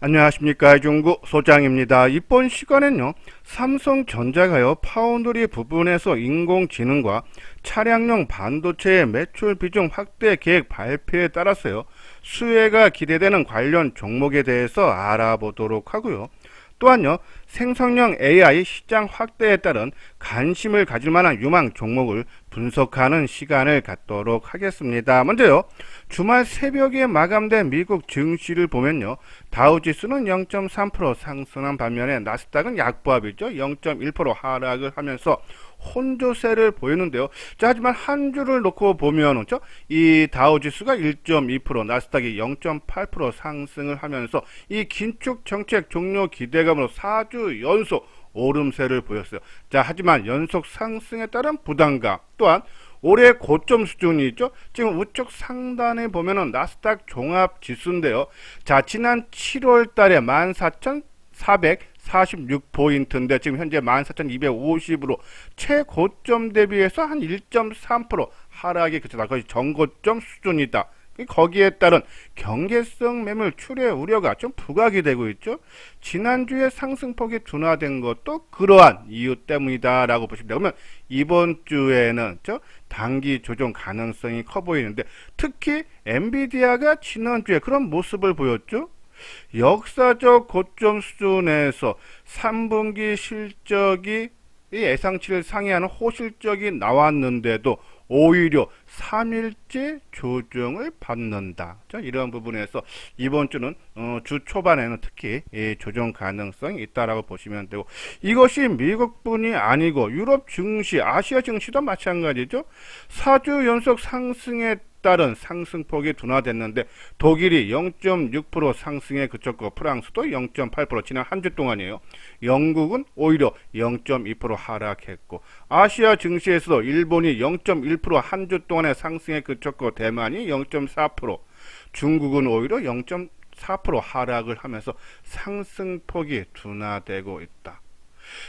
안녕하십니까. 이종구 소장입니다. 이번 시간엔요, 삼성전자가요, 파운드리 부분에서 인공지능과 차량용 반도체의 매출 비중 확대 계획 발표에 따라서요, 수혜가 기대되는 관련 종목에 대해서 알아보도록 하고요. 또한요, 생성형 AI 시장 확대에 따른 관심을 가질 만한 유망 종목을 분석하는 시간을 갖도록 하겠습니다. 먼저요, 주말 새벽에 마감된 미국 증시를 보면요, 다우지수는 0.3% 상승한 반면에 나스닥은 약보합이죠. 0.1% 하락을 하면서 혼조세를 보이는데요. 자, 하지만 한 주를 놓고 보면 이 다우지수가 1.2%, 나스닥이 0.8% 상승을 하면서 이 긴축 정책 종료 기대감으로 4주 연속 오름세를 보였어요. 자, 하지만 연속 상승에 따른 부담감, 또한 올해 고점 수준이 있죠. 지금 우측 상단에 보면은 나스닥 종합 지수인데요. 자, 지난 7월 달에 14,446포인트인데 지금 현재 14,250으로 최고점 대비해서 한 1.3% 하락이 그쳤다. 거의 전고점 수준이다. 거기에 따른 경계성 매물 출회 우려가 좀 부각이 되고 있죠. 지난주에 상승폭이 둔화된 것도 그러한 이유 때문이다 라고 보시면 되고, 그러면 이번 주에는 단기 조정 가능성이 커 보이는데, 특히 엔비디아가 지난주에 그런 모습을 보였죠. 역사적 고점 수준에서 3분기 실적이 예상치를 상회하는 호실적이 나왔는데도 오히려 3일째 조정을 받는다. 이런 부분에서 이번 주는 주 초반에는 특히 조정 가능성이 있다라고 보시면 되고, 이것이 미국뿐이 아니고 유럽 증시, 아시아 증시도 마찬가지죠. 4주 연속 상승에 따른 상승폭이 둔화됐는데 독일이 0.6% 상승에 그쳤고 프랑스도 0.8% 지난 한 주 동안이에요. 영국은 오히려 0.2% 하락했고, 아시아 증시에서도 일본이 0.1% 한 주 동안의 상승에 그쳤고 대만이 0.4%, 중국은 오히려 0.4% 하락을 하면서 상승폭이 둔화되고 있다.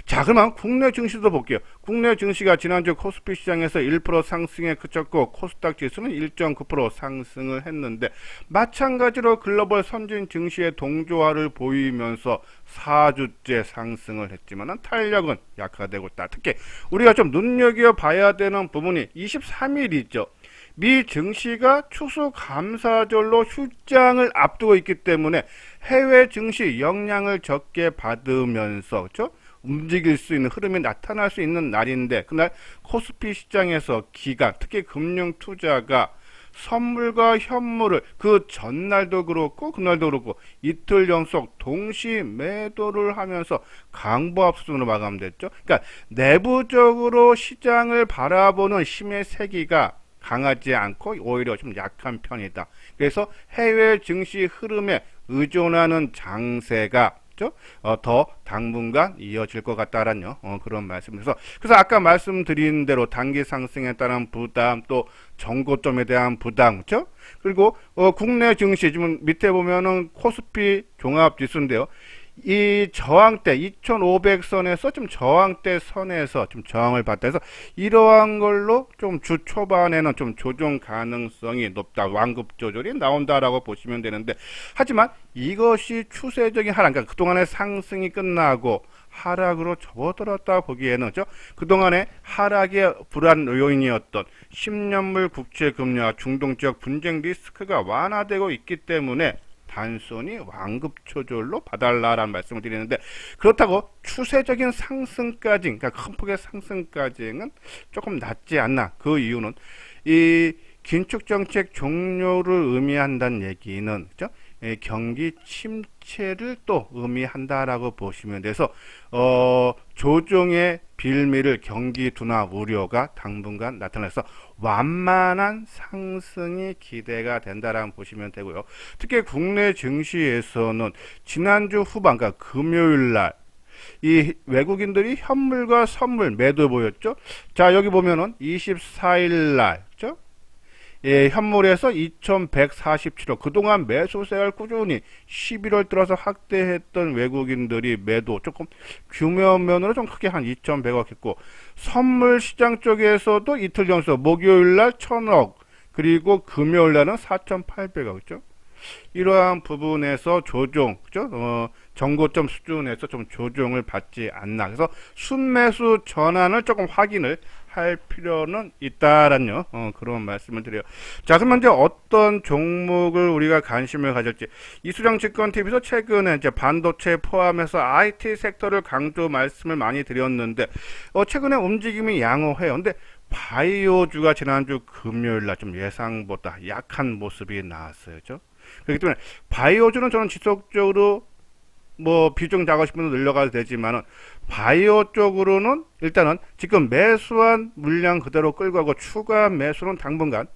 자, 그러면 국내 증시도 볼게요. 국내 증시가 지난주 코스피 시장에서 1% 상승에 그쳤고 코스닥 지수는 1.9% 상승을 했는데, 마찬가지로 글로벌 선진 증시의 동조화를 보이면서 4주째 상승을 했지만 탄력은 약화되고 있다. 특히 우리가 좀 눈여겨봐야 되는 부분이 23일이죠. 미 증시가 추수감사절로 휴장을 앞두고 있기 때문에 해외 증시 영향을 적게 받으면서 움직일 수 있는 흐름이 나타날 수 있는 날인데, 그날 코스피 시장에서 기관, 특히 금융투자가 선물과 현물을 그 전날도 그렇고 그날도 그렇고 이틀 연속 동시 매도를 하면서 강보합 수준으로 마감됐죠. 그러니까 내부적으로 시장을 바라보는 힘의 세기가 강하지 않고 오히려 좀 약한 편이다. 그래서 해외 증시 흐름에 의존하는 장세가 더 당분간 이어질 것 같다라는 그런 말씀에서, 그래서 아까 말씀드린 대로 단기 상승에 따른 부담, 또 전고점에 대한 부담, 그리고 국내 증시 지금 밑에 보면은 코스피 종합지수인데요. 이 저항대 2500선에서 좀 저항대 선에서 좀 저항을 받다 해서 이러한 걸로 좀 주 초반에는 좀 조정 가능성이 높다, 완급 조절이 나온다라고 보시면 되는데, 하지만 이것이 추세적인 하락, 그러니까 그동안의 상승이 끝나고 하락으로 접어들었다 보기에는 그동안의 하락의 불안 요인이었던 10년물 국채 금리와 중동 지역 분쟁 리스크가 완화되고 있기 때문에 단순히 완급 조절로 봐달라라는 말씀을 드리는데, 그렇다고 추세적인 상승까지, 그러니까 큰 폭의 상승까지는 조금 낮지 않나. 그 이유는 이 긴축 정책 종료를 의미한다는 얘기는 경기 침체를 또 의미한다라고 보시면 돼서 조정의 빌미를 경기 둔화 우려가 당분간 나타나서 완만한 상승이 기대가 된다라고 보시면 되고요. 특히 국내 증시에서는 지난주 후반, 그러니까 금요일날 이 외국인들이 현물과 선물 매도 보였죠. 자, 여기 보면은 24일날 현물에서 2147억, 그동안 매수세를 꾸준히 11월 들어서 확대했던 외국인들이 매도 조금 규모면으로 좀 크게 한 2100억 했고, 선물 시장 쪽에서도 이틀 연속 목요일날 1000억, 그리고 금요일날은 4800억이죠. 이러한 부분에서 조정, 그죠? 정고점 수준에서 좀 조정을 받지 않나. 그래서 순매수 전환을 조금 확인을 할 필요는 있다라는 그런 말씀을 드려요. 자, 그러면 이제 어떤 종목을 우리가 관심을 가질지. 이수정 증권TV에서 최근에 이제 반도체 포함해서 IT 섹터를 강조 말씀을 많이 드렸는데, 최근에 움직임이 양호해요. 근데 바이오주가 지난주 금요일 날 좀 예상보다 약한 모습이 나왔어요. 그죠? 그렇기 때문에 바이오주는 저는 지속적으로 뭐 비중 작으신 분은 늘려가도 되지만은 바이오 쪽으로는 일단은 지금 매수한 물량 그대로 끌고 가고 추가 매수는 당분간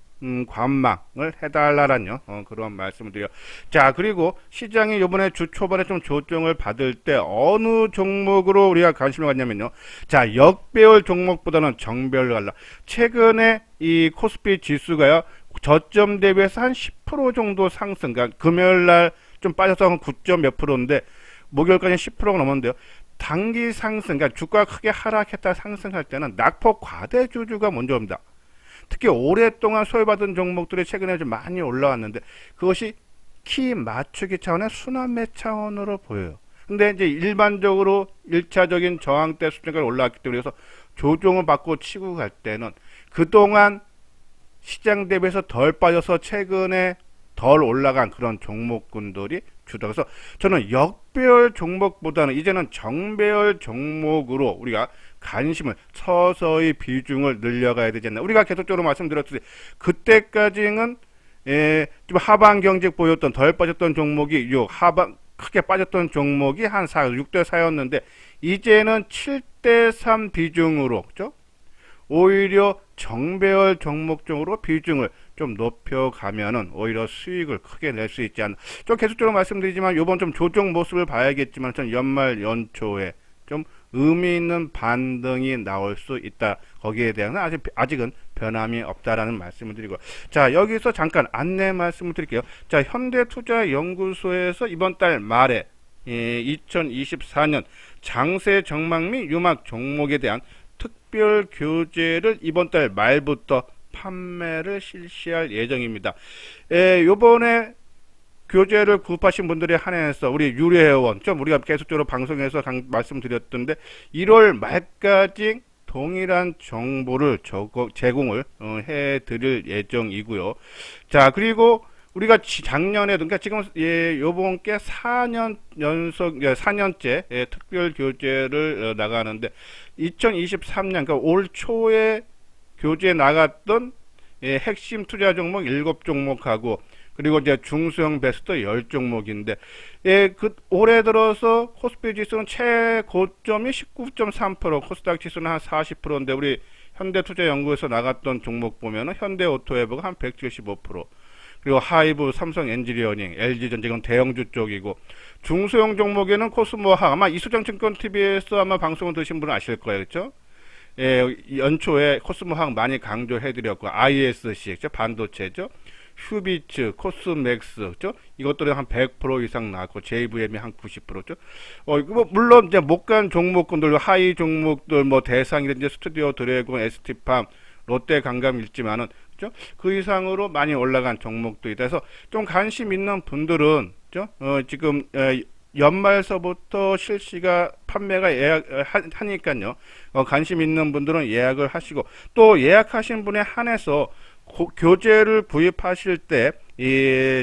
관망을 해달라는 그런 말씀을 드려요. 자, 그리고 시장이 요번에 주 초반에 좀 조정을 받을 때 어느 종목으로 우리가 관심을 갖냐면요. 자, 역배열 종목보다는 정배열 갈라. 최근에 이 코스피 지수가요. 저점 대비해서 한 10% 정도 상승. 그러니까 금요일 날 좀 빠져서 한 9점 몇 프로인데 목요일까지는 10%가 넘었는데요. 단기 상승, 그러니까 주가가 크게 하락했다 상승할 때는 낙폭 과대주주가 먼저 옵니다. 특히 오랫동안 소외받은 종목들이 최근에 좀 많이 올라왔는데 그것이 키 맞추기 차원의 순환매 차원으로 보여요. 근데 이제 일반적으로 1차적인 저항대 수준까지 올라왔기 때문에 그래서 조정을 받고 치고 갈 때는 그동안 시장 대비해서 덜 빠져서 최근에 덜 올라간 그런 종목군들이 주다. 그래서 저는 역배열 종목보다는 이제는 정배열 종목으로 우리가 관심을 서서히 비중을 늘려가야 되지 않나. 우리가 계속적으로 말씀드렸듯이 그때까지는 좀 하방 경직 보였던 덜 빠졌던 종목이 요 하방 크게 빠졌던 종목이 한 6대 4였는데 이제는 7대 3 비중으로 그죠? 오히려 정배열 종목 쪽으로 비중을 좀 높여가면은 오히려 수익을 크게 낼 수 있지 않나. 좀 계속적으로 말씀드리지만 요번 좀 조정 모습을 봐야겠지만 전 연말 연초에 좀 의미 있는 반등이 나올 수 있다. 거기에 대해서는 아직은 변함이 없다라는 말씀을 드리고. 자, 여기서 잠깐 안내 말씀을 드릴게요. 자, 현대투자연구소에서 이번 달 말에 2024년 장세 정막 및 유막 종목에 대한 특별 교재를 이번 달 말부터 판매를 실시할 예정입니다. 요번에 교재를 구입하신 분들에 한해서 우리 유료회원 좀 우리가 계속적으로 방송에서 말씀드렸던데 1월 말까지 동일한 정보를 제공을 해드릴 예정이고요. 자, 그리고 우리가 작년에도 그러니까 지금 요번께 4년 연속 4년째 특별 교재를 나가는데 2023년 그러니까 올 초에 교재에 나갔던 핵심 투자 종목 7종목하고 그리고 이제 중소형 베스트 10종목인데 올해 들어서 코스피 지수는 최고점이 19.3%, 코스닥 지수는 한 40%인데 우리 현대투자연구에서 나갔던 종목 보면은 현대오토웨브가 한 175%, 그리고 하이브, 삼성 엔지니어링, LG전자는 대형주 쪽이고 중소형 종목에는 코스모학 아마 이수정 증권TV에서 아마 방송을 들으신 분은 아실 거예요, 그렇죠? 연초에 코스모학 많이 강조해드렸고 ISC, 그렇죠? 반도체죠. 휴비츠, 코스맥스, 그죠? 이것들이 한 100% 이상 나왔고, JVM이 한 90%죠? 물론, 이제 못 간 종목군들, 하이 종목들, 뭐, 대상이든지 스튜디오 드래곤, ST팜, 롯데 강감 있지만은, 그죠? 그 이상으로 많이 올라간 종목들이다. 그래서 좀 관심 있는 분들은, 그죠? 지금, 연말서부터 실시가 판매가 하니까요. 관심 있는 분들은 예약을 하시고, 또 예약하신 분에 한해서 교재를 구입하실 때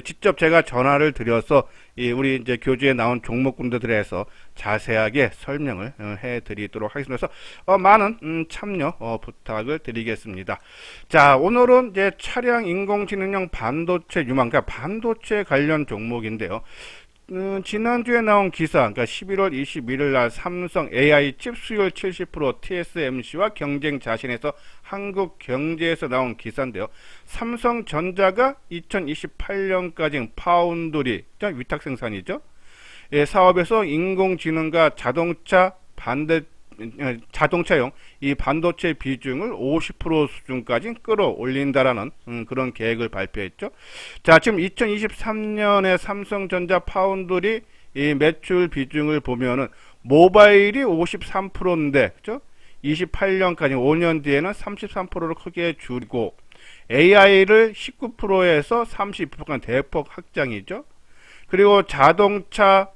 직접 제가 전화를 드려서 우리 이제 교재에 나온 종목군들에서 자세하게 설명을 해드리도록 하겠습니다. 그래서 많은 참여 부탁을 드리겠습니다. 자, 오늘은 이제 차량 인공지능형 반도체 유망, 그러니까 반도체 관련 종목인데요. 지난주에 나온 기사, 그러니까 11월 21일 날 삼성 AI 칩 수율 70% TSMC와 경쟁 자신에서 한국경제에서 나온 기사인데요. 삼성전자가 2028년까지 파운드리, 위탁 생산이죠. 사업에서 인공지능과 자동차용 이 반도체 비중을 50% 수준까지 끌어올린다라는 그런 계획을 발표했죠. 자, 지금 2023년에 삼성전자 파운드리 이 매출 비중을 보면은 모바일이 53%인데, 그죠? 28년까지 5년 뒤에는 33%로 크게 줄이고, AI를 19%에서 32%까지 대폭 확장이죠. 그리고 자동차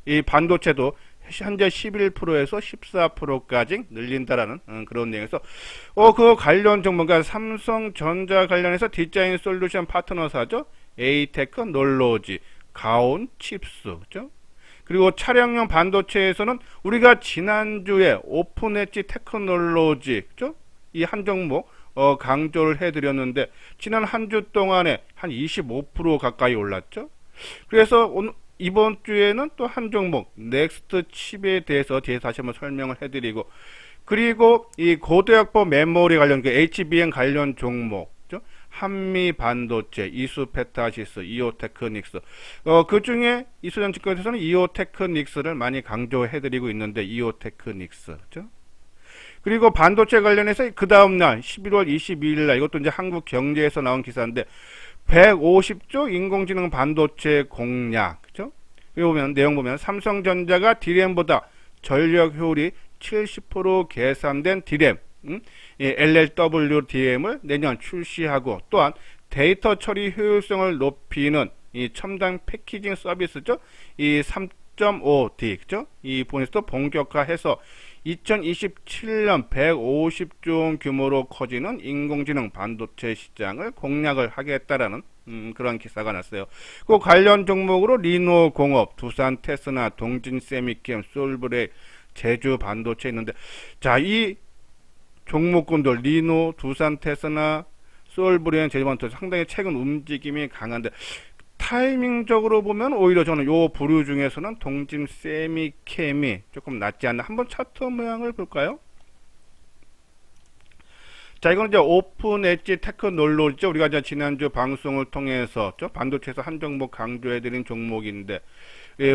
이 반도체도 현재 11%에서 14%까지 늘린다라는 그런 내용에서 그 관련 정보가 삼성전자 관련해서 디자인 솔루션 파트너사죠. 에이테크놀로지, 가온 칩스, 그죠? 그리고 차량용 반도체에서는 우리가 지난주에 오픈 엣지 테크놀로지, 그죠? 이 한 종목 강조를 해드렸는데 지난 한 주 동안에 한 25% 가까이 올랐죠. 그래서 이번 주에는 또 한 종목 넥스트 칩에 대해서 다시 한번 설명을 해드리고, 그리고 이 고도약보 메모리 관련 그 HBM 관련 종목, 한미 반도체, 이수페타시스, 이오테크닉스, 그 중에 이수전증권에서는 이오테크닉스를 많이 강조해드리고 있는데 이오테크닉스, 그죠? 그리고 반도체 관련해서 그 다음날 11월 22일 날 이것도 이제 한국경제에서 나온 기사인데 150조 인공지능 반도체 공략, 그죠? 여기 보면 내용 보면 삼성전자가 D램보다 전력 효율이 70% 계산된 D램, LLWDM을 내년 출시하고, 또한 데이터 처리 효율성을 높이는 이 첨단 패키징 서비스죠. 이 3.5D, 그죠? 이 부분에서도 본격화해서 2027년 150조 원 규모로 커지는 인공지능 반도체 시장을 공략을 하겠다라는 그런 기사가 났어요. 그 관련 종목으로 리노공업, 두산 테스나, 동진 세미캠, 솔브레, 제주 반도체 있는데, 자, 이 종목군들 리노, 두산 테스나, 솔브레, 제주 반도체 상당히 최근 움직임이 강한데, 타이밍적으로 보면 오히려 저는 요 부류 중에서는 동진 세미캠이 조금 낫지 않나. 한번 차트 모양을 볼까요? 자, 이건 이제 오픈 엣지 테크놀로지죠. 우리가 이제 지난주 방송을 통해서 반도체에서 한 종목 강조해드린 종목인데, 예,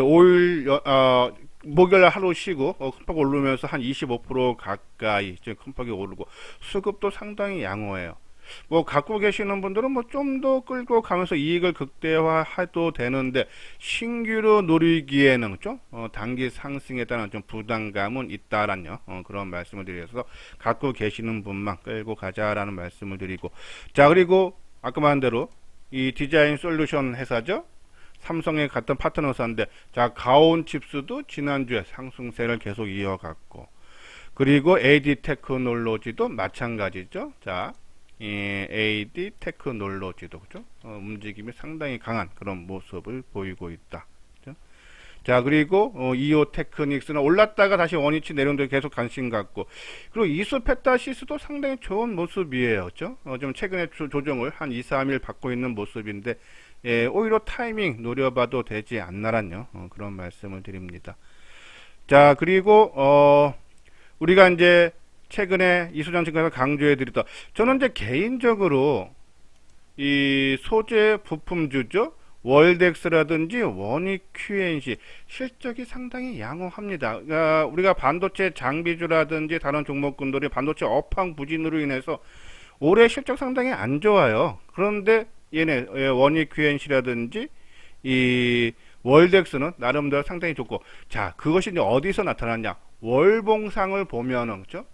목요일 하루 쉬고 큰 폭 오르면서 한 25% 가까이 큰 폭이 오르고, 수급도 상당히 양호해요. 뭐 갖고 계시는 분들은 뭐 좀 더 끌고 가면서 이익을 극대화해도 되는데, 신규로 누리기에는 단기 상승에 따른 좀 부담감은 있다라는 그런 말씀을 드려서 갖고 계시는 분만 끌고 가자라는 말씀을 드리고, 자, 그리고 아까 말한 대로 이 디자인 솔루션 회사죠. 삼성의 같은 파트너사인데, 자, 가온 칩스도 지난주에 상승세를 계속 이어갔고, 그리고 AD 테크놀로지도 마찬가지죠. 자, AD 테크놀로지도, 그죠? 움직임이 상당히 강한 그런 모습을 보이고 있다. 그죠? 자, 그리고 이오테크닉스는 올랐다가 다시 원위치 내려오는데 계속 관심 갖고, 그리고 이수페타시스도 상당히 좋은 모습이에요. 그죠? 좀 최근에 조정을 한 2, 3일 받고 있는 모습인데, 예, 오히려 타이밍 노려봐도 되지 않나란요. 그런 말씀을 드립니다. 자, 그리고 우리가 이제 최근에 이수전증권에서 강조해드렸다. 저는 이제 개인적으로 이 소재 부품주죠. 월덱스라든지 원익 QNC 실적이 상당히 양호합니다. 그러니까 우리가 반도체 장비주라든지 다른 종목군들이 반도체 업황 부진으로 인해서 올해 실적 상당히 안 좋아요. 그런데 얘네 원익 QNC라든지 이 월덱스는 나름대로 상당히 좋고, 자, 그것이 이제 어디서 나타났냐? 월봉상을 보면은, 그죠?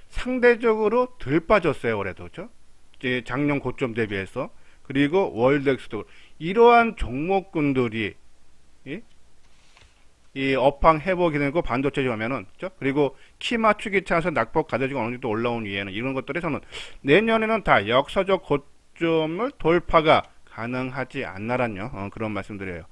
상대적으로 덜 빠졌어요, 올해도, 그죠? 이제 작년 고점 대비해서. 그리고 월덱스도 이러한 종목군들이 이 업황 회복이 되고 반도체 하면은, 그죠? 그리고 키 맞추기 차에서 낙폭 가져지고 어느 정도 올라온 이유에는 이런 것들에서는 내년에는 다 역사적 고점을 돌파가 가능하지 않나란요. 그런 말씀드려요.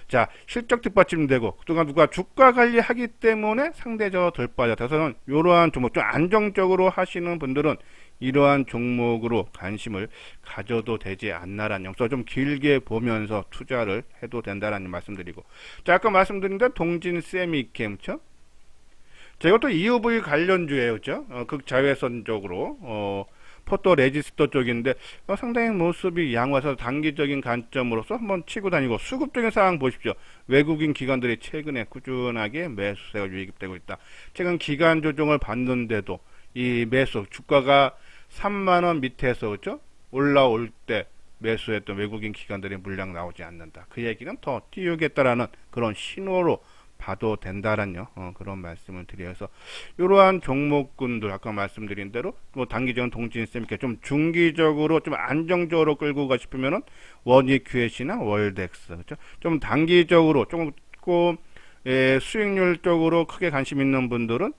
자, 실적 뒷받침되고 그동안 누가 주가 관리하기 때문에 상대적으로 덜 빠졌다서는 이러한 종목 좀 안정적으로 하시는 분들은 이러한 종목으로 관심을 가져도 되지 않나라는 영서 좀 길게 보면서 투자를 해도 된다라는 말씀드리고, 자, 아까 말씀드린 대로 동진 세미캠, 자, 이것도 EUV 관련주예요, 그죠? 극자외선 쪽으로 포토 레지스터 쪽인데 상당히 모습이 양호해서 단기적인 관점으로서 한번 치고 다니고, 수급적인 상황 보십시오. 외국인 기관들이 최근에 꾸준하게 매수세가 유입되고 있다. 최근 기간 조정을 받는데도 이 매수 주가가 3만원 밑에서, 그죠? 올라올 때 매수했던 외국인 기관들의 물량 나오지 않는다. 그 얘기는 더 띄우겠다라는 그런 신호로 봐도 된다라는 그런 말씀을 드려서 이러한 종목군들 아까 말씀드린 대로 뭐 단기적인 동진쌤 이렇게 좀 중기적으로 좀 안정적으로 끌고 가 싶으면은 원익 QH나 월덱스 그렇죠? 좀 단기적으로 조금 수익률 쪽으로 크게 관심 있는 분들은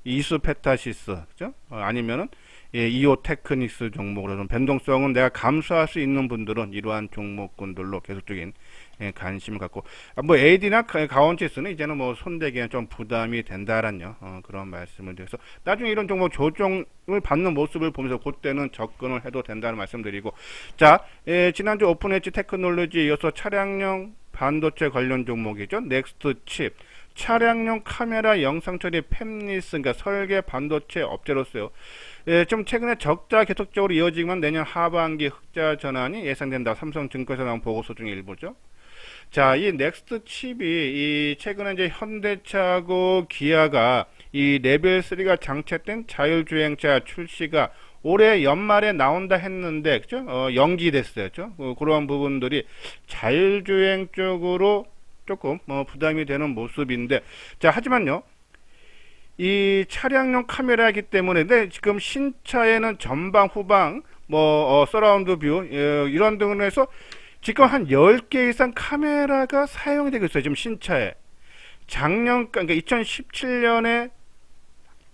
이수페타시스 그죠? 아니면은 이오 테크닉스 종목으로 좀 변동성은 내가 감수할 수 있는 분들은 이러한 종목군들로 계속적인 관심을 갖고 뭐 AD나 가온치스는 이제는 뭐 손대기에는 좀 부담이 된다라는 그런 말씀을 드려서 나중에 이런 종목 조정을 받는 모습을 보면서 그때는 접근을 해도 된다는 말씀드리고 자 지난주 오픈엣지 테크놀로지 이어서 차량용 반도체 관련 종목이죠. 넥스트 칩 차량용 카메라 영상 처리 팹리스 그러니까 설계 반도체 업체로서요. 좀 최근에 적자 계속적으로 이어지지만 내년 하반기 흑자 전환이 예상된다. 삼성증권에서 나온 보고서 중에 일부죠. 자, 이 넥스트 칩이 이 최근에 이제 현대차하고 기아가 이 레벨 3가 장착된 자율주행차 출시가 올해 연말에 나온다 했는데 그죠? 연기됐어요. 그죠? 그런 부분들이 자율주행 쪽으로 조금 부담이 되는 모습인데 자 하지만요 이 차량용 카메라이기 때문에 근데 지금 신차에는 전방 후방 서라운드 뷰 이런 등으로 해서 지금 한 10개 이상 카메라가 사용이 되고 있어요. 지금 신차에 작년 그러니까 2017년에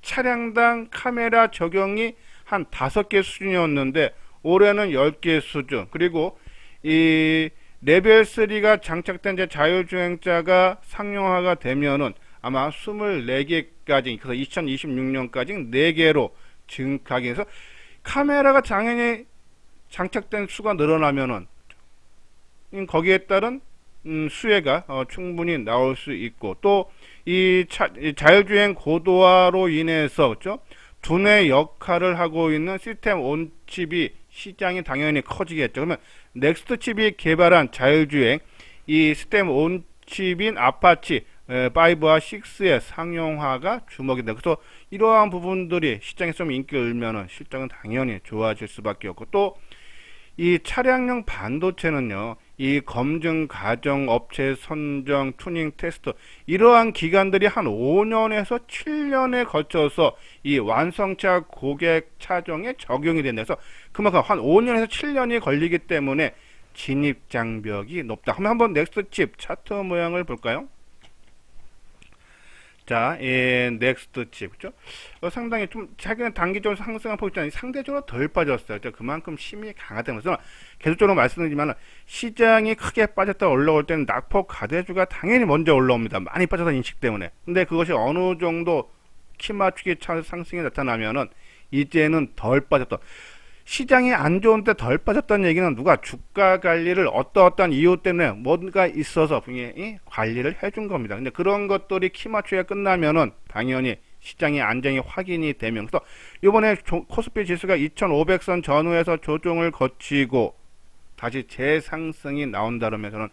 차량당 카메라 적용이 한 5개 수준이었는데 올해는 10개 수준 그리고 이 레벨 3가 장착된 이제 자율주행차가 상용화가 되면은 아마 24개까지 그래서 2026년까지 4개로 증가하기 해서 카메라가 당연히 장착된 수가 늘어나면은 거기에 따른 수혜가 충분히 나올 수 있고 또 이 자율주행 고도화로 인해서 그렇죠? 두뇌 역할을 하고 있는 시스템 온 칩이 시장이 당연히 커지겠죠. 그러면 넥스트 칩이 개발한 자율주행 이 시스템 온 칩인 아파치 5와 6의 상용화가 주목이 돼. 그래서 이러한 부분들이 시장에 좀 인기를 끌면은 실적은 당연히 좋아질 수밖에 없고 또 이 차량용 반도체는요. 이 검증 과정, 업체 선정, 투닝 테스트 이러한 기간들이 한 5년에서 7년에 걸쳐서 이 완성차 고객 차종에 적용이 된다서 그만큼 한 5년에서 7년이 걸리기 때문에 진입 장벽이 높다. 그럼 한번 넥스트 칩 차트 모양을 볼까요? 자, 넥스트 칩, 그죠? 상당히 좀, 자기는 단기적으로 상승한 포지션이 상대적으로 덜 빠졌어요. 그만큼 힘이 강하다면서 계속적으로 말씀드리지만 시장이 크게 빠졌다 올라올 때는 낙폭 가대주가 당연히 먼저 올라옵니다. 많이 빠졌다는 인식 때문에. 근데 그것이 어느 정도 키 맞추기 상승이 나타나면은 이제는 덜 빠졌다. 시장이 안 좋은 때 덜 빠졌다는 얘기는 누가 주가 관리를 어떠한 이유 때문에 뭔가 있어서 분명히 관리를 해준 겁니다. 근데 그런 것들이 키 맞추기가 끝나면은 당연히 시장의 안정이 확인이 되면 그래서 이번에 코스피 지수가 2500선 전후에서 조정을 거치고 다시 재상승이 나온다면서는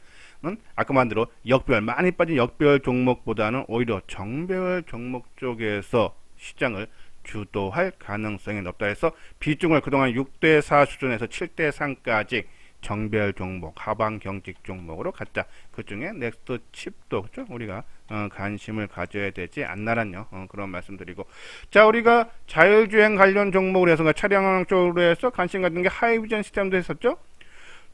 아까 말대로 역별 많이 빠진 역별 종목보다는 오히려 정별 종목 쪽에서 시장을 주도할 가능성이 높다 해서 비중을 그동안 6대4 수준에서 7대3까지 정별 종목, 하방 경직 종목으로 갖자. 그 중에 넥스트 칩도 그렇죠? 우리가 관심을 가져야 되지 않나란요. 그런 말씀드리고 자 우리가 자율주행 관련 종목으로 해서 차량 쪽으로 해서 관심 갖는 게 하이비전 시스템도 했었죠.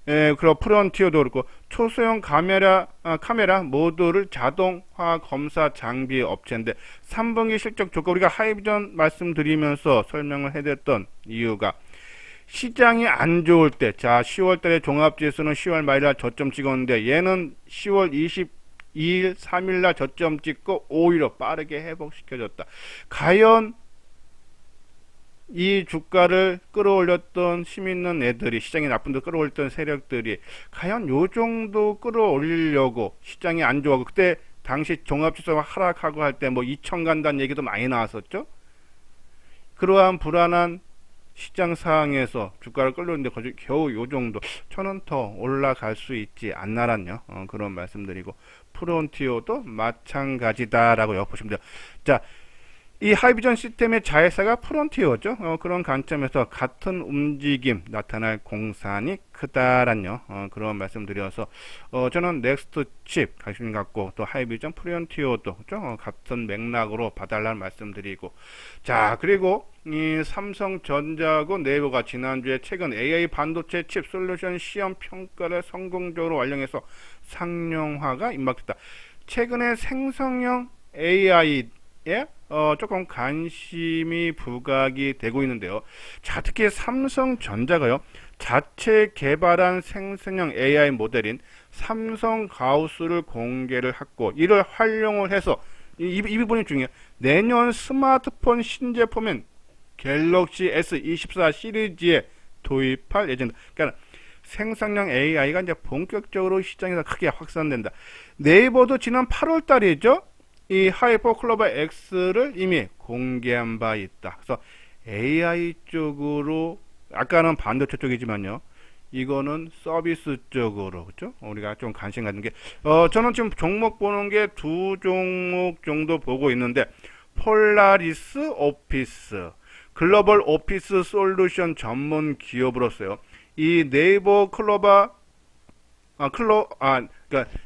그리고 프론티어도 그렇고 초소형 카메라 모듈을 자동화 검사 장비 업체인데 3분기 실적 좋고 우리가 하이비전 말씀드리면서 설명을 해드렸던 이유가 시장이 안 좋을 때 자 10월 달에 종합지수는 10월 말일날 저점 찍었는데 얘는 10월 22일 3일날 저점 찍고 오히려 빠르게 회복시켜줬다. 과연 이 주가를 끌어올렸던 힘 있는 애들이 시장이 나쁜데 끌어올렸던 세력들이 과연 요 정도 끌어올리려고 시장이 안 좋아하고 그때 당시 종합지수가 하락하고 할 때 뭐 2천 간다는 얘기도 많이 나왔었죠. 그러한 불안한 시장 상황에서 주가를 끌어올렸는데 겨우 요 정도 저는 더 올라갈 수 있지 않나란요. 그런 말씀드리고 프론티오도 마찬가지다라고 보시면 돼요. 자 이 하이비전 시스템의 자회사가 프론티어죠. 그런 관점에서 같은 움직임 나타날 공산이 크다란요. 그런 말씀드려서 저는 넥스트 칩 관심 갖고 또 하이비전 프론티어도 그죠? 같은 맥락으로 봐달라는 말씀드리고 자 그리고 이 삼성전자하고 네이버가 지난주에 최근 AI 반도체 칩 솔루션 시험 평가를 성공적으로 완료해서 상용화가 임박했다. 최근에 생성형 AI에 조금 관심이 부각이 되고 있는데요. 자, 특히 삼성전자가요, 자체 개발한 생성형 AI 모델인 삼성 가우스를 공개를 했고, 이를 활용을 해서, 이 부분이 중요해요. 내년 스마트폰 신제품인 갤럭시 S24 시리즈에 도입할 예정이다. 그러니까 생성형 AI가 이제 본격적으로 시장에서 크게 확산된다. 네이버도 지난 8월 달이죠. 이 하이퍼 클로버 X를 이미 공개한 바 있다. 그래서 AI 쪽으로 아까는 반도체 쪽이지만요. 이거는 서비스 쪽으로 그렇죠? 우리가 좀 관심 갖는 게 저는 지금 종목 보는 게 두 종목 정도 보고 있는데 폴라리스 오피스 글로벌 오피스 솔루션 전문 기업으로서요. 이 네이버 그러니까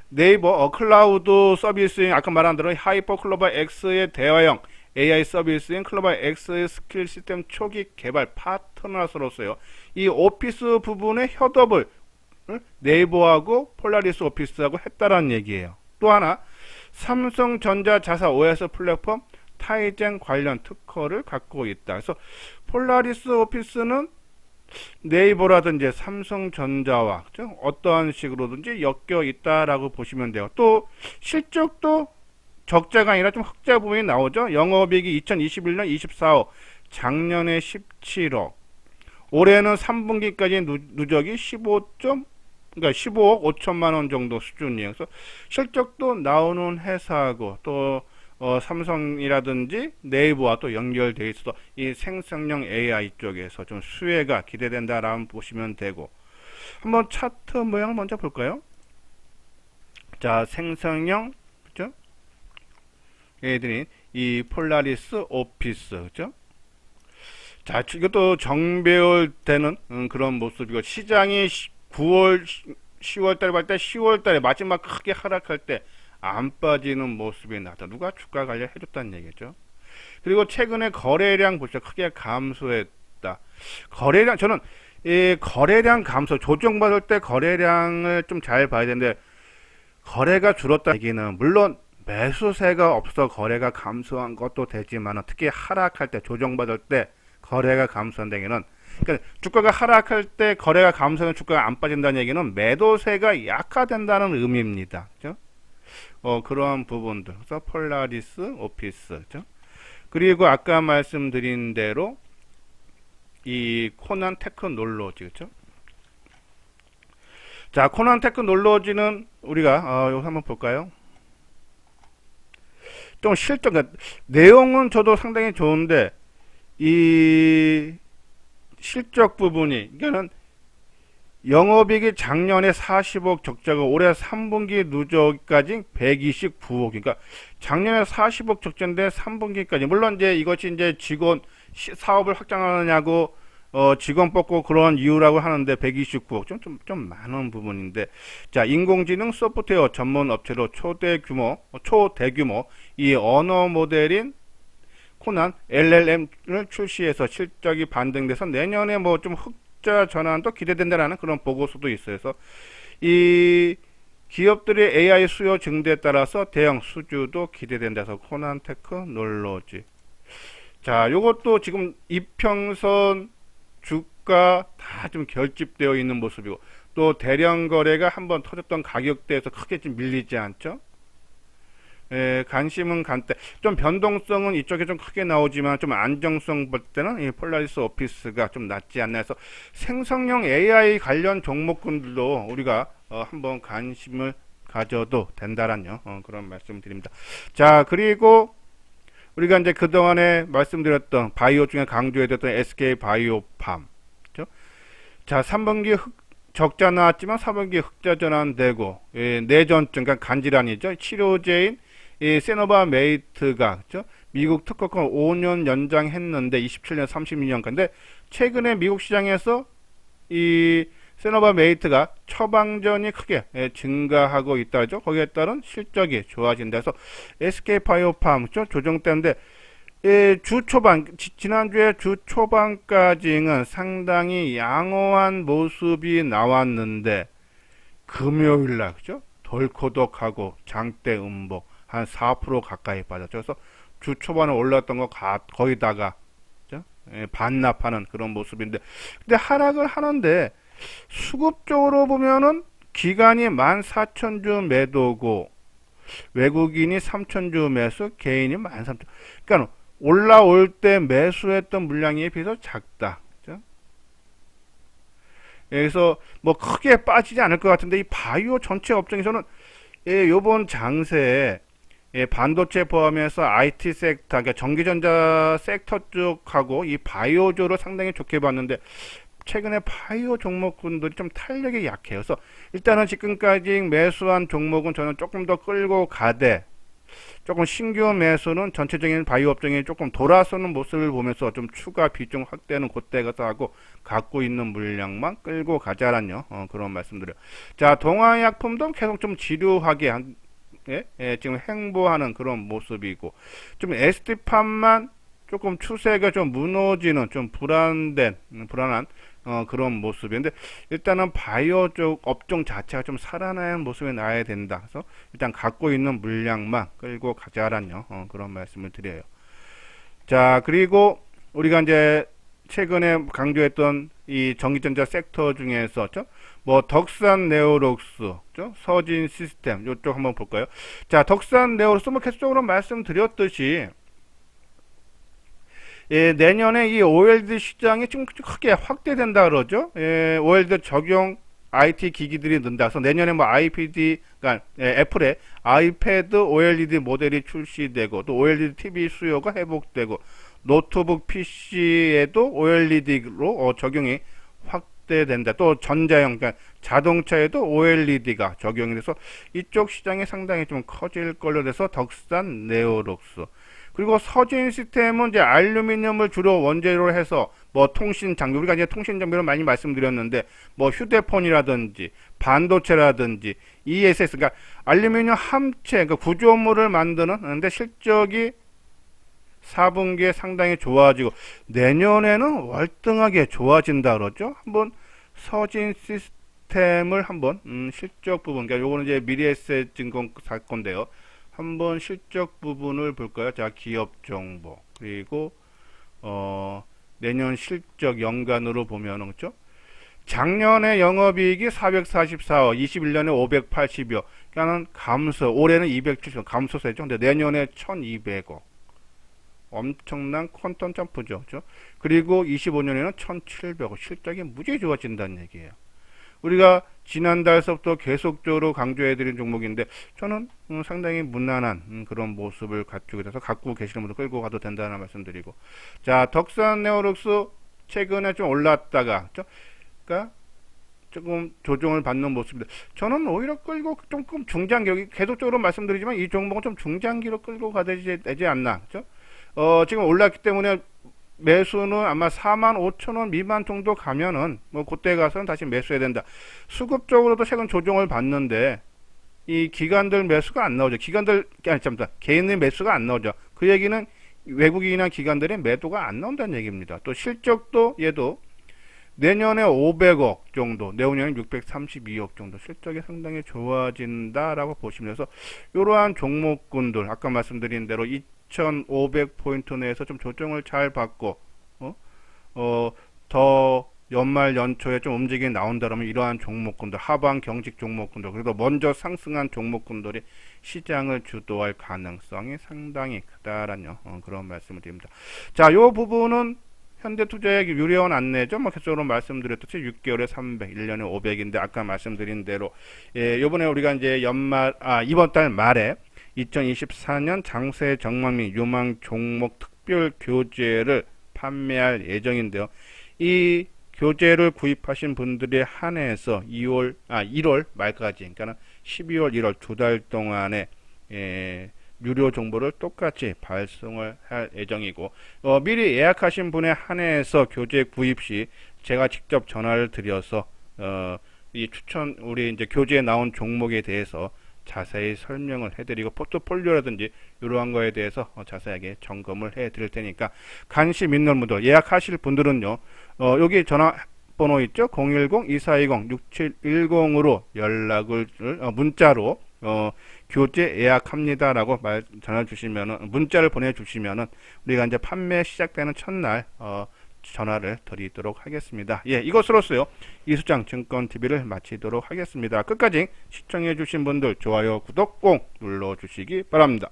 네이버 클라우드 서비스인 아까 말한 대로 하이퍼 클로버 X의 대화형 AI 서비스인 클로버 X의 스킬 시스템 초기 개발 파트너로서요. 이 오피스 부분의 협업을 네이버하고 폴라리스 오피스하고 했다라는 얘기예요. 또 하나 삼성전자 자사 OS 플랫폼 타이젠 관련 특허를 갖고 있다. 그래서 폴라리스 오피스는 네이버라든지 삼성전자와 그렇죠? 어떠한 식으로든지 엮여 있다라고 보시면 돼요. 또 실적도 적자가 아니라 좀 흑자 부분이 나오죠. 영업이익이 2021년 24억, 작년에 17억, 올해는 3분기까지 누적이 15억 5천만 원 정도 수준이에요. 그래서 실적도 나오는 회사하고 또 삼성이라든지 네이버와 또 연결되어 있어서 이 생성형 AI 쪽에서 좀 수혜가 기대된다라고 보시면 되고 한번 차트 모양을 먼저 볼까요? 자, 생성형 그죠? 얘들이 이 폴라리스 오피스 그죠? 자, 이것도 정배열 되는 그런 모습이고 시장이 9월 10월 달에 봤을 때 10월 달에 마지막 크게 하락할 때 안 빠지는 모습이 나타. 누가 주가 관리 해줬다는 얘기죠. 그리고 최근에 거래량 보시죠. 크게 감소했다. 거래량 저는 이 거래량 감소 조정받을 때 거래량을 좀 잘 봐야 되는데 거래가 줄었다 얘기는 물론 매수세가 없어 거래가 감소한 것도 되지만 특히 하락할 때 조정받을 때 거래가 감소한다는 얘기는 그러니까 주가가 하락할 때 거래가 감소하면 주가가 안 빠진다는 얘기는 매도세가 약화된다는 의미입니다. 그죠? 그러한 부분들. 그래서 폴라리스 오피스. 그죠? 그리고 아까 말씀드린 대로 이 코난 테크놀로지. 그죠? 자, 코난 테크놀로지는 우리가 여기 한번 볼까요? 좀 실적 내용은 저도 상당히 좋은데 이 실적 부분이 이거는 영업이익이 작년에 40억 적자가 올해 3분기 누적까지 129억. 그러니까 작년에 40억 적자인데 3분기까지 물론 이제 이것이 이제 직원 사업을 확장하느냐고 직원 뽑고 그런 이유라고 하는데 129억 좀 많은 부분인데 자 인공지능 소프트웨어 전문 업체로 초대규모 이 언어 모델인 코난 LLM을 출시해서 실적이 반등돼서 내년에 뭐 좀 흑자 전환도 기대된다라는 그런 보고서도 있어요. 그래서 이 기업들의 AI 수요 증대에 따라서 대형 수주도 기대된다. 해서 코난 테크놀로지. 자, 요것도 지금 이평선 주가 다 좀 결집되어 있는 모습이고 또 대량 거래가 한번 터졌던 가격대에서 크게 좀 밀리지 않죠? 관심은 간대. 좀 변동성은 이쪽에 좀 크게 나오지만 좀 안정성 볼 때는 이 폴라리스 오피스가 좀 낫지 않나 해서 생성형 AI 관련 종목군들도 우리가 한번 관심을 가져도 된다란요. 그런 말씀 드립니다. 자, 그리고 우리가 이제 그동안에 말씀드렸던 바이오 중에 강조해드렸던 SK 바이오팜. 그렇죠? 자, 3분기 적자 나왔지만 4분기 흑자 전환되고 뇌전증, 그러니까 간질환이죠. 치료제인 이 세노바메이트가 그렇죠? 미국 특허권 5년 연장했는데 27년 32년까지. 최근에 미국 시장에서 이 세노바메이트가 처방전이 크게 증가하고 있다죠. 거기에 따른 실적이 좋아진다 해서 SK바이오팜 조정대인데 주 초반, 지난주에 주 초반까지는 상당히 양호한 모습이 나왔는데 금요일날 그죠? 덜커덕하고 장대 음봉 한 4% 가까이 빠졌죠. 그래서 주 초반에 올랐던 거 거의 다가 반납하는 그런 모습인데, 근데 하락을 하는데 수급적으로 보면은 기관이 14,000주 매도고 외국인이 3,000주 매수, 개인이 13,000주. 그러니까 올라올 때 매수했던 물량에 비해서 작다. 그죠? 그래서 뭐 크게 빠지지 않을 것 같은데 이 바이오 전체 업종에서는 요번 장세에 반도체 포함해서 IT 섹터, 그러니까 전기전자 섹터 쪽하고 이 바이오주로 상당히 좋게 봤는데 최근에 바이오 종목군들이 좀 탄력이 약해요. 그래서 일단은 지금까지 매수한 종목은 저는 조금 더 끌고 가되 조금 신규 매수는 전체적인 바이오 업종이 조금 돌아서는 모습을 보면서 좀 추가 비중 확대는 그때 가서 하고 갖고 있는 물량만 끌고 가자란요. 그런 말씀드려요. 자, 동아약품도 계속 좀 지루하게 지금 행보하는 그런 모습이고 좀 ST팜만 조금 추세가 좀 무너지는 좀 불안한 그런 모습인데 일단은 바이오 쪽 업종 자체가 좀 살아나는 모습이 나야 된다. 그래서 일단 갖고 있는 물량만 끌고 가자란요. 그런 말씀을 드려요. 자, 그리고 우리가 이제 최근에 강조했던 이 전기전자 섹터 중에서 뭐 덕산 네오록스, 서진 시스템 이쪽 한번 볼까요? 자, 덕산 네오록스 뭐 계속적으로 말씀드렸듯이 내년에 이 OLED 시장이 좀 크게 확대된다 그러죠. OLED 적용 IT 기기들이 는다. 그래서 내년에 뭐 IPD, 그러니까 애플의 아이패드 OLED 모델이 출시되고 또 OLED TV 수요가 회복되고 노트북 PC에도 OLED로 적용이 확대된다. 또 전자형, 그러니까 자동차에도 OLED가 적용이 돼서 이쪽 시장이 상당히 좀 커질 걸로 돼서 덕산 네오록스. 그리고 서진 시스템은 이제 알루미늄을 주로 원재료로 해서 뭐 통신 장비, 우리가 이제 통신 장비를 많이 말씀드렸는데 뭐 휴대폰이라든지 반도체라든지 ESS, 그러니까 알루미늄 함체, 그러니까 구조물을 만드는 근데 실적이 4분기에 상당히 좋아지고 내년에는 월등하게 좋아진다 그러죠. 한번 서진 시스템을 한번 실적 부분, 그러니까 요거는 이제 미래에셋증권 살 건데요. 한번 실적 부분을 볼까요? 자, 기업 정보 그리고 내년 실적 연간으로 보면은 그죠? 작년에 영업이익이 444억, 21년에 580억, 그러니까는 감소, 올해는 270억 감소세죠. 근데 내년에 1200억, 엄청난 퀀텀 점프죠. 그죠? 그리고 25년에는 1700억, 실적이 무지 좋아진다는 얘기예요. 우리가 지난달서부터 계속적으로 강조해드린 종목인데 저는 상당히 무난한 그런 모습을 갖추게 돼서 갖고 계시는 분들 끌고 가도 된다는 말씀드리고, 자, 덕산 네오록스 최근에 좀 올랐다가 그러니까 조금 조정을 받는 모습인데 저는 오히려 끌고 조금 중장기, 계속적으로 말씀드리지만 이 종목은 좀 중장기로 끌고 가야 되지 않나. 그죠? 지금 올랐기 때문에 매수는 아마 45,000원 미만 정도 가면은 뭐 그때 가서는 다시 매수해야 된다. 수급적으로도 최근 조정을 받는데 이 기관들 매수가 안 나오죠. 개인의 매수가 안 나오죠. 그 얘기는 외국인이나 기관들의 매도가 안 나온다는 얘기입니다. 또 실적도 얘도 내년에 500억 정도, 내후년에 632억 정도 실적이 상당히 좋아진다라고 보시면 돼서 이러한 종목군들 아까 말씀드린 대로 2,500포인트 내에서 좀 조정을 잘 받고 더 연말 연초에 좀 움직임이 나온다면 이러한 종목군들, 하방 경직 종목군들, 그래도 먼저 상승한 종목군들이 시장을 주도할 가능성이 상당히 크다라는 그런 말씀을 드립니다. 자, 요 부분은 현대투자의 유료원 안내죠. 뭐 계속적으로 말씀드렸듯이 6개월에 300, 1년에 500인데 아까 말씀드린 대로 요번에 우리가 이제 이번 달 말에 2024년 장세 정망 및 유망 종목 특별 교재를 판매할 예정인데요. 이 교재를 구입하신 분들에 한해서 1월 말까지, 그러니까 12월, 1월 두 달 동안에 유료 정보를 똑같이 발송을 할 예정이고, 미리 예약하신 분에 한해서 교재 구입 시 제가 직접 전화를 드려서 이 추천 우리 이제 교재에 나온 종목에 대해서 자세히 설명을 해드리고 포트폴리오라든지 이러한 거에 대해서 자세하게 점검을 해드릴 테니까 관심 있는 분들 예약하실 분들은요 여기 전화번호 있죠 010-2420-6710으로 연락을 문자로 교재 예약합니다라고 전화 주시면은 문자를 보내주시면은 우리가 이제 판매 시작되는 첫날 전화를 드리도록 하겠습니다. 예, 이것으로서요 이수장 증권TV를 마치도록 하겠습니다. 끝까지 시청해주신 분들 좋아요, 구독 꼭 눌러주시기 바랍니다.